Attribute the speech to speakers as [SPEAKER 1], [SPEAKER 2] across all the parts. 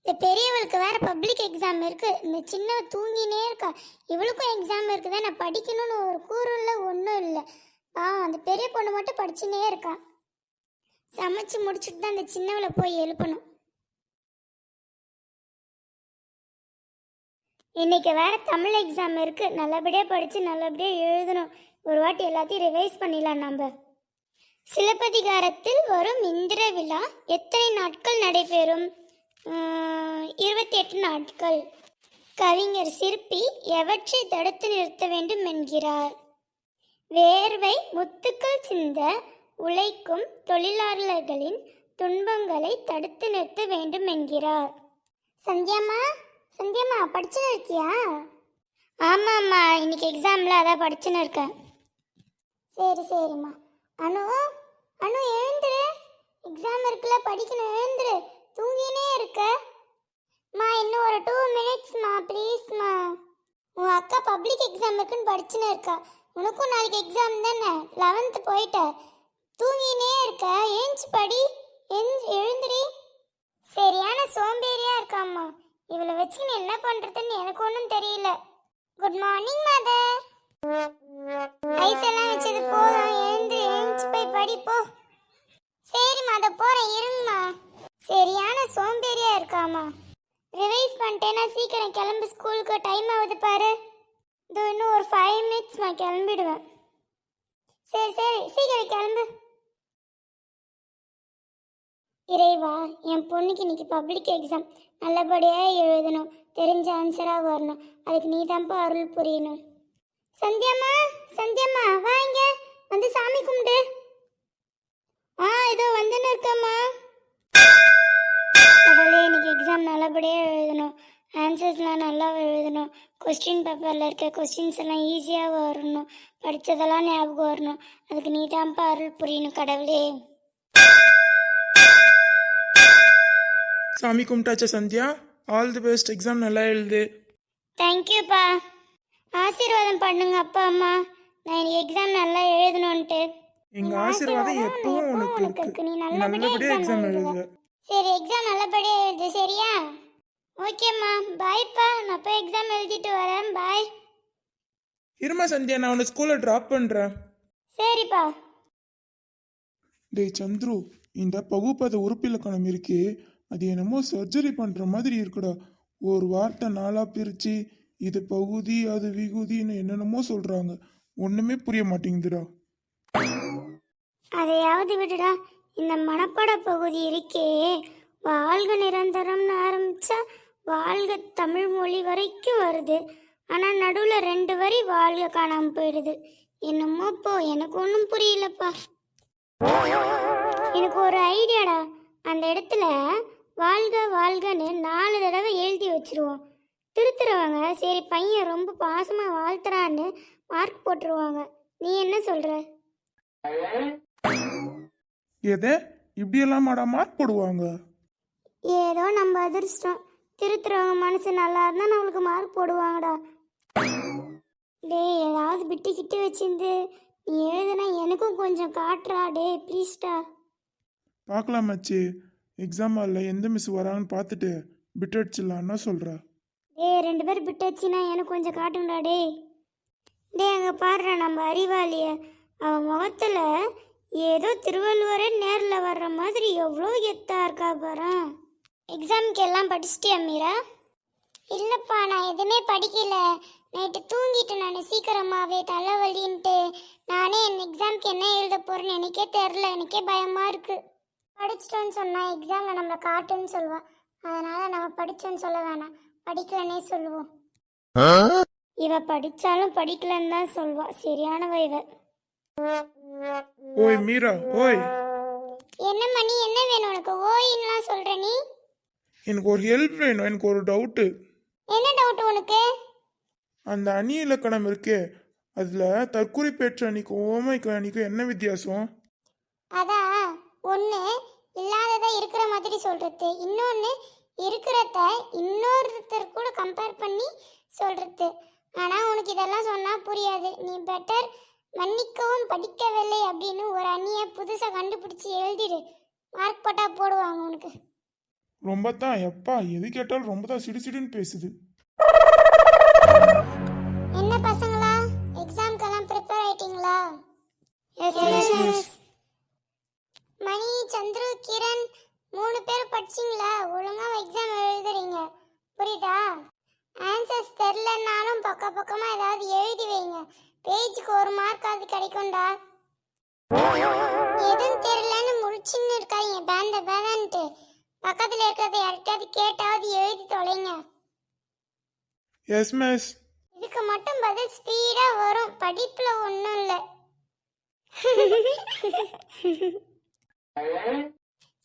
[SPEAKER 1] இந்த பெரியவளுக்கு வேற public exam இருக்கு. இந்த சின்னவ தூங்கினே இருக்கா. இவளுக்கும் எக்ஸாம் இருக்குதா, நான் படிக்கணும்னு ஒரு கூறும் இல்லை, ஒன்றும் இல்லை. அந்த பெரிய பொண்ணு மட்டும் படிச்சுனே இருக்கா. சமைச்சு முடிச்சுட்டு தான் அந்த சின்னவளை போய் எழுப்பணும். இன்னைக்கு வேற தமிழ் எக்ஸாம் இருக்கு. நல்லபடியாக படித்து நல்லபடியாக எழுதணும். ஒரு வாட்டி எல்லாத்தையும் ரிவைஸ் பண்ணிடலாம். நம்ம சிலப்பதிகாரத்தில் வரும் இந்திர விழா எத்தனை நாட்கள் நடைபெறும்? 28 நாட்கள். கவிஞர் சிற்பி எவற்றை தடுத்து நிறுத்த வேண்டும் என்கிறார்? வேர்வை முத்துக்கள் சிந்த உழைக்கும் தொழிலாளர்களின் துன்பங்களை தடுத்து நிறுத்த வேண்டும் என்கிறார். சந்தியாமா, சந்தியாமா படிச்சுன்னு இருக்கியா? ஆமாம்மா, இன்னைக்கு எக்ஸாமில் அதான் படிச்சுன்னு இருக்கேன். சரி சரிம்மா. அனு, அனு எழுந்துரு, எக்ஸாம் இருக்குல்ல, படிக்கணும், எழுந்துரு. தூங்கினே இருக்க. இன்னும் ஒரு 2 மினிட்ஸ்மா, ப்ளீஸ்மா. உன் அக்கா பப்ளிக் எக்ஸாம் இருக்குன்னு படிச்சுன்னு இருக்கா. உனக்கும் நாளைக்கு எக்ஸாம் தானே, 11th போயிட்ட. தூங்கினே இருக்க, ஏஞ்சி படி, எழுந்துடி. சரியான சோம்பேறியா இருக்காம்மா. இவளை வச்சுன்னு என்ன பண்றதுன்னு எனக்கு ஒன்றும் தெரியல. Good morning mother. ஐசெல்லாம் வச்சது போதும், எழுந்து போய் படிப்போ. சரிம்மா, அதை போறேன், இருங்கம்மா. சரியான சோம்பேறியா இருக்காமா. ரிவைஸ் பண்ணிட்டேன்னா சீக்கிரம் கிளம்பு, ஸ்கூலுக்கு டைம் ஆகுது பாரு. இது இன்னும் ஒரு 5 மினிட்ஸ்மா, கிளம்பிடுவேன். சரி சரி, சீக்கிரம் கிளம்பு. இறைவா, என் பொண்ணுக்கு இன்னைக்கு பப்ளிக் எக்ஸாம், நல்லபடியாக எழுதணும், தெரிஞ்ச ஆன்சராக வரணும். அதுக்கு நீ தான்ப்பா அருள் புரியணும். சந்தியாம்மா, சந்தியாம்மா வாங்க, வந்து சாமி கும்பிடு. இதோ வந்துன்னு இருக்கம்மா. கடவுளே, இன்னைக்கு எக்ஸாம் நல்லபடியாக எழுதணும், ஆன்சர்ஸ்லாம் நல்லா எழுதணும், கொஸ்டின் பேப்பரில் இருக்க கொஸ்டின்ஸ் எல்லாம் ஈஸியாக வரணும், படித்ததெல்லாம் ஞாபகம் வரணும். அதுக்கு நீ தான்ப்பா அருள் புரியணும் கடவுளே.
[SPEAKER 2] சாமி கும்பிட்டாச்சா Sandhya? All the best, exam நல்லா எழுது.
[SPEAKER 1] தேங்க்யூப்பா. ஆசீர்வாதம் பண்ணுங்க அப்பா அம்மா, நான் இன்னைக்கு எக்ஸாம் நல்லா எழுதணும்ட்டு.
[SPEAKER 2] எங்க ஆசீர்வாதம் எப்பவும் உனக்கு இருக்கு.
[SPEAKER 1] நீ
[SPEAKER 2] நல்லபடியா எக்ஸாம் எழுதுவ.
[SPEAKER 1] சரி, எக்ஸாம் நல்லபடியா எழுது, சரியா? ஓகேம்மா, பாய்ப்பா. நான் போய் எக்ஸாம் எழுதிட்டு வரேன், பாய்.
[SPEAKER 2] இருமா சந்தியா, நான் உன்னை ஸ்கூல்ல டிராப் பண்றேன்.
[SPEAKER 1] சரிப்பா.
[SPEAKER 2] டேய் சந்துரு, இந்த பகுப்பத உறுப்பிலக்கணம் இருக்கே, அது என்னமோ சர்ஜரி பண்ற மாதிரி இருக்குடா. ஒரு வார்த்தை 4ஆ பிரிச்சு இது பகுதி அது விகுதின்னு என்னென்னமோ சொல்றாங்க, ஒண்ணுமே புரிய மாட்டேங்குதுடா.
[SPEAKER 1] அதையாவது விடுடா. இந்த மனப்பாட பகுதி இருக்கே, வாழ்க நிரந்தரம்னு ஆரம்பிச்சா வாழ்க தமிழ் மொழி வரைக்கும் வருது. ஆனா நடுவில் 2 வரி வாழ்க காணாம போயிடுது. என்னமோ போ, எனக்கு ஒன்றும் புரியலப்பா. எனக்கு ஒரு ஐடியாடா. அந்த இடத்துல வாழ்க வாழ்கன்னு 4 தடவை எழுதி வச்சிருவோம். திருத்துறவங்க சரி பையன் ரொம்ப பாசமாக வாழ்த்துறான்னு மார்க் போட்டுருவாங்க. நீ என்ன சொல்ற?
[SPEAKER 2] எதை இப்படியெல்லாம் மார்க் போடுவாங்க?
[SPEAKER 1] ஏதோ நம்ம அதிர்ஷ்டம். திருத்துறவங்க மனசு நல்லா இருந்தா நம்மளுக்கு மார்க் போடுவாங்கடா. டேய், ஏதாவது பிட்டு கிட்டு வச்சிருந்து நீ எழுதுனா எனக்கும் கொஞ்சம் காட்டுறா டே, ப்ளீஸ்டா.
[SPEAKER 2] பார்க்கலாம் மச்சி, எக்ஸாம் ஹாலில் எந்த மிஸ் வராங்கன்னு பார்த்துட்டு பிட் அடிச்சிடலான்னா சொல்கிறா.
[SPEAKER 1] டேய், 2 பேர் பிட் அடிச்சுனா எனக்கு கொஞ்சம் காட்டுங்கடா டே. டே, அங்கே பாடுறா நம்ம அறிவாளிய. அவன் முகத்தில் ஏதோ திருவள்ளுவரே நேரில் வர்ற மாதிரி எவ்வளோ கெத்தா இருக்கா பாரு. எக்ஸாமுக்கு எல்லாம் படிச்சிட்டியா மீரா? இல்லைப்பா, நான் எதுவுமே படிக்கல. நைட்டு தூங்கிட்டு நான் சீக்கிரமாகவே தலைவலின்ட்டு நானே என் எக்ஸாமுக்கு என்ன எழுத போகிறேன்னு எனக்கே தெரில. எனக்கே பயமாக இருக்குது. படிச்சிட்டோன்னு சொன்னால் எக்ஸாமில் நம்மளை காட்டுன்னு சொல்லுவான். அதனால் நம்ம படித்தோன்னு சொல்ல வேணாம், படிக்கலன்னே சொல்லுவோம். இவ படித்தாலும் படிக்கலன்னு தான் சொல்வா. சரியானவ இவ.
[SPEAKER 2] ஓய் மீரா, ஓய்.
[SPEAKER 1] என்ன மணி, என்ன வேணும் உனக்கு? ஓயின்லாம் சொல்கிற நீ?
[SPEAKER 2] எனக்கு ஒரு ஹெல்ப் வேணும், எனக்கு ஒரு டவுட்டு.
[SPEAKER 1] என்ன டவுட் உனக்கு?
[SPEAKER 2] அந்த அணி இலக்கணம் இருக்கே, அதில் தற்குறிப்பேற்ற அணிக்கும் ஓமைக்கு அணிக்கும் என்ன வித்தியாசம்?
[SPEAKER 1] அதான், ஒன்று இல்லாததை இருக்கிற மாதிரி சொல்கிறது, இன்னொன்று இருக்கிறத இன்னொருத்தர் கூட கம்பேர் பண்ணி சொல்கிறது. ஆனால் உனக்கு இதெல்லாம் சொன்னால் புரியாது. நீ பெட்டர் மன்னிக்கவும் படிக்கவில்லை அப்படின்னு ஒரு அணியை புதுசாக கண்டுபிடிச்சி எழுதிடு. மார்க் போட்டால் போடுவாங்க உனக்கு.
[SPEAKER 2] ரொம்ப தான் எப்பா எது கேட்டாலும் ரொம்ப தான் சிடுசிடுன்னு பேசுது.
[SPEAKER 1] என்ன பசங்களா, எக்ஸாம்க்கெல்லாம் ப்ரிப்பேர் ஆயிட்டீங்களா? Yes
[SPEAKER 2] Yes, miss.
[SPEAKER 1] Mani, Chandru, Kiran 3 பேர் படிச்சீங்களா? ஒழுங்கா எக்ஸாம் எழுதுறீங்க, புரியுதா? ஆன்சர்ஸ் தெரியலனாலும் பக்கமா ஏதாவது எழுதி வைங்க. பேஜுக்கு 1 மார்க் அது கிடைக்கும்டா. எதுவும் தெரியலன்னு முழிச்சுன்னு இருக்காதீங்க பேந்தன்ட்டு. பக்கத்துல இருக்கிறத யார்கிட்டயாவது கேட்டாவது எழுதி தொலைங்க.
[SPEAKER 2] Yes miss.
[SPEAKER 1] இதுக்கு மட்டும் பதில் ஸ்பீடா வரும், படிப்புல ஒண்ணும் இல்ல.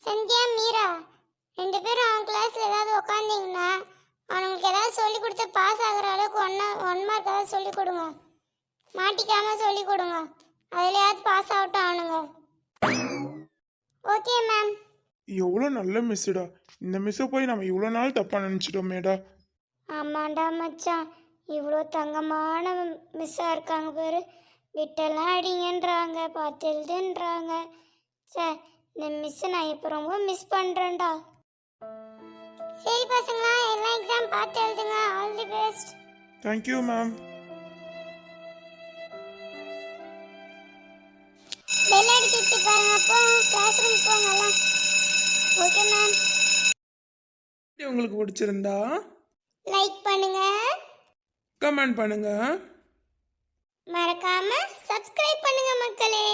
[SPEAKER 1] சந்தியா, மீரா 2 பேரும் அவன் கிளாஸ்ல ஏதாவது உட்காந்தீங்கன்னா அவனுங்களுக்கு ஏதாவது சொல்லி கொடுத்து பாஸ் ஆகுற அளவுக்கு 1 மார்க் ஏதாவது சொல்லி கொடுங்க. மாட்டிக்காம சொல்லி கொடுங்க, அதுலயாவது பாஸ் ஆகட்டும் அவனுங்க. Okay ma'am.
[SPEAKER 2] எவ்வளோ நல்ல மிஸ்ஸுடா. இந்த மிஸ்ஸை போய் நம்ம இவ்வளோ நாள் தப்பா நினச்சிட்டோமேடா.
[SPEAKER 1] ஆமாண்டா மச்சான், இவ்வளோ தங்கமான மிஸ்ஸா இருக்காங்க பாரு. விட்டெல்லாம் அடிங்கன்றாங்க, பார்த்து எழுதுன்றாங்க. சே, இந்த மிஸ்ஸை நான் இப்போ ரொம்ப மிஸ் பண்ணுறேன்டா. சரி பசங்களா, எல்லாம் எக்ஸாம் பார்த்து எழுதுங்க. All the best.
[SPEAKER 2] Thank you ma'am.
[SPEAKER 1] Bell அடிச்சிச்சு பாருங்க, அப்போ கிளாஸ் ரூம் போங்கலாம். Okay ma'am.
[SPEAKER 2] உங்களுக்கு பிடிச்சிருந்தா
[SPEAKER 1] லைக் பண்ணுங்க,
[SPEAKER 2] கமெண்ட் பண்ணுங்க.
[SPEAKER 1] மறக்காம சப்ஸ்கிரைப் பண்ணுங்க மக்களே.